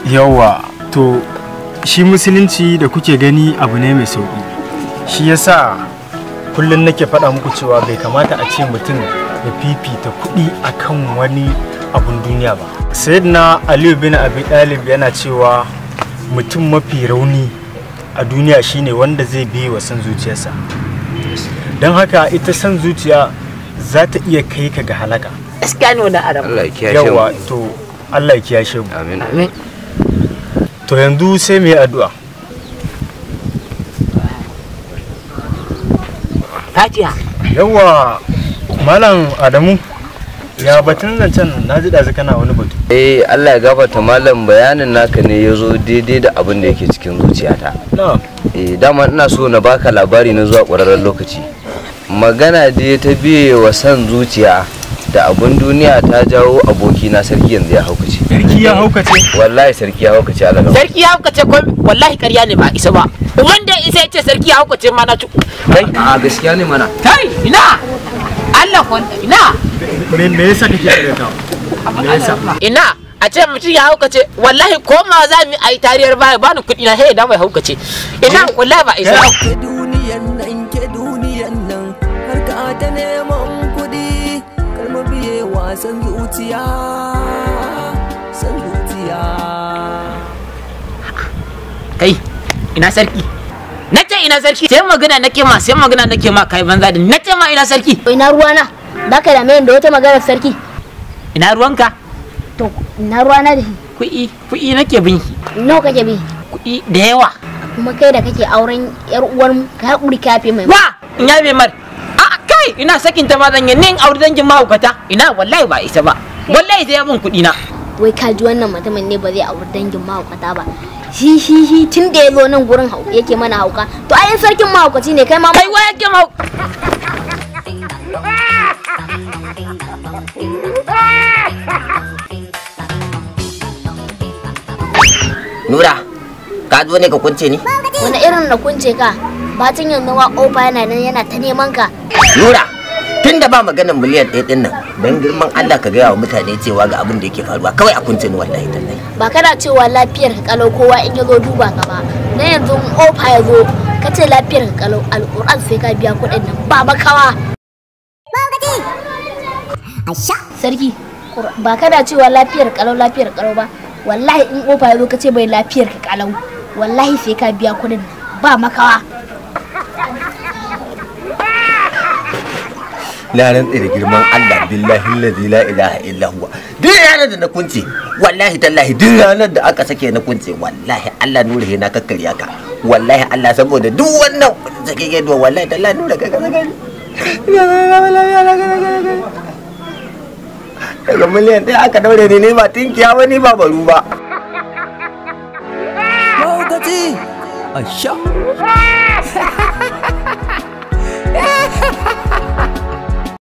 Yawa, to shi musulunci da kuke gani abu ne mai sauki. Shi yasa kullum nake faɗa muku cewa bai kamata a ce mutum ya fifita kuɗi akan wani abun duniya ba. Sayyidina Ali bin Abi Talib yana cewa mutum mafi rauni a duniya shine wanda zai bi wa san zuciyarsa. Don haka ita san zuciya za ta iya kai ka ga halaka. Gaskiya ne wannan Adam. Allah ya kiyashe mu. Yawa, to Allah ya kiyashe mu. Amin. Amin. To yanzu sai mu yi addu'a. Fatiha. Yawa, Malam Adamu, ya batun zancen na ji ɗazu kana wani batu. Allah ya gafarta malam, bayanin naka ne ya zo daidai da abin da yake cikin zuciyata. Na, Dama ina so na baka labari na zuwa ƙwararren lokaci. Magana da ta biye wa san zuciya da abun duniya ta jawo abokina sarki yanzu ya haukace. sarki ya haukace. Wallahi sarki ya haukace Allah. Sarki ya haukace ko wallahi ƙarya ne ba isa ba. Wanda isa ya ce sarki ya haukace ma na ci. Kai a gaskiya ne mana. Kai ina. Allah ko ina. Me yasa kake aikata? Me yasa? Ina a ce mutum ya haukace wallahi ko ma za mu yi tariyar baya bani kuɗi na da mai haukace. Ina wallahi ba isa. Ke duniyan nan har ka ta neman kuɗi kar mu biye wasan zuciya san zuciya. Kai ina sarki. Nace ina sarki sai magana nake ma kai banza din nace ma ina sarki. Ina ruwana? Da ka dame da wata maganar sarki. Ina ruwanka? To, ina ruwana da shi. Kuɗi nake binki. Nawa kake bi? Kuɗi da yawa. Kuma kai da kake auren yar uwar mu ka haƙuri kafe mai. Wa in yabe mar. A kai ina sakin ta ma zan yi nin aure dangin mahaukata. Ina wallahi ba isa ba. Wallahi sai ya bin kuɗi na. Wai ka ji wannan mutumin ne ba zai auri dangin mahaukata ba. Shi tun da ya zo nan gurin yake mana hauka. To ayin sarkin mahaukaci ne kai ma. Kai waya ke mau. Nura, ka zo ne ka kunce ni? Wani irin na kunce ka? Bacin yanzu wa ofa yana nan yana ta neman ka. Nura, tun da ba maganar miliyan ɗaya ɗin nan, don girman Allah ka gaya wa mutane cewa ga abin da yake faruwa kawai a kunce ni wallahi tallahi. Ba kana cewa lafiyar ka kalau kowa in ya zo duba ka ba. Na yanzu ofa ya zo ka ce lafiyar ka kalau alƙur'an sai ka biya kuɗin nan ba makawa. Asha sarki ba kana cewa lafiyar kalau ba. Wallahi in ofa ya zo ka ce bai lafiyar ka kalau wallahi sai ka biya kuɗin nan ba makawa. Na rantse da girman Allah billahi allazi la ilaha illa huwa. Duk ranar da na kunce wallahi tallahi duk ranar da aka sake na kunce wallahi Allah nura he na kakkarya ka. Wallahi Allah saboda duk wannan sake gedo wallahi tallahi nura ka kaza gani. Daga miliyan ɗaya aka daure ni ba tinkiya ba ni ba baru ba. Lokaci. Asha.